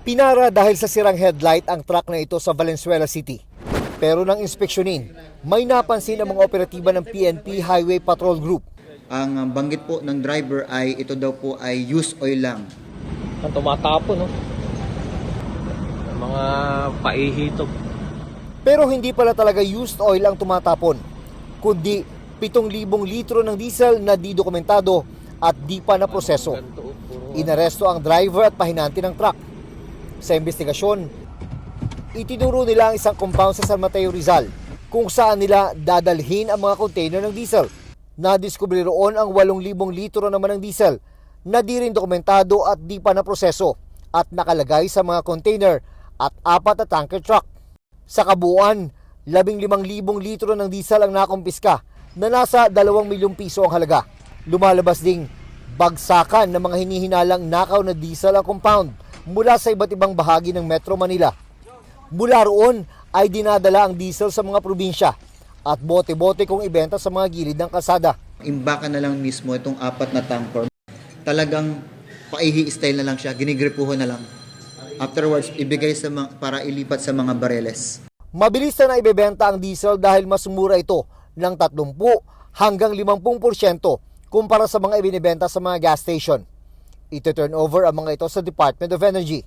Pinara dahil sa sirang headlight ang truck na ito sa Valenzuela City. Pero nang inspeksyonin, may napansin ang mga operatiba ng PNP Highway Patrol Group. Ang banggit po ng driver ay ito daw po ay used oil lang. Ang tumatapon, no? Mga paihito. Pero hindi pala talaga used oil ang tumatapon, kundi 7,000 litro ng diesel na di dokumentado at di pa na proseso. Inaresto ang driver at pahinante ng truck. Sa investigasyon, itinuro nila ang isang compound sa San Mateo, Rizal kung saan nila dadalhin ang mga container ng diesel. Nadiskubre roon ang 8,000 litro naman ng diesel na di rin dokumentado at di pa na proseso at nakalagay sa mga container at 4 na tanker truck. Sa kabuuan, 15,000 litro ng diesel ang nakumpiska na nasa 2 milyong piso ang halaga. Lumalabas ding bagsakan ng mga hinihinalang nakaw na diesel ang compound mula sa iba't ibang bahagi ng Metro Manila. Mula roon ay dinadala ang diesel sa mga probinsya at bote-bote kung ibenta sa mga gilid ng kalsada. Imbaka na lang mismo itong 4 na tanker. Talagang paihi style na lang siya, ginigripuhan na lang. Afterwards, ibigay sa para ilipat sa mga bareles. Mabilis na ibebenta ang diesel dahil mas mura ito ng 30 hanggang 50% kumpara sa mga ibinibenta sa mga gas station. Ito turn over ang mga ito sa Department of Energy.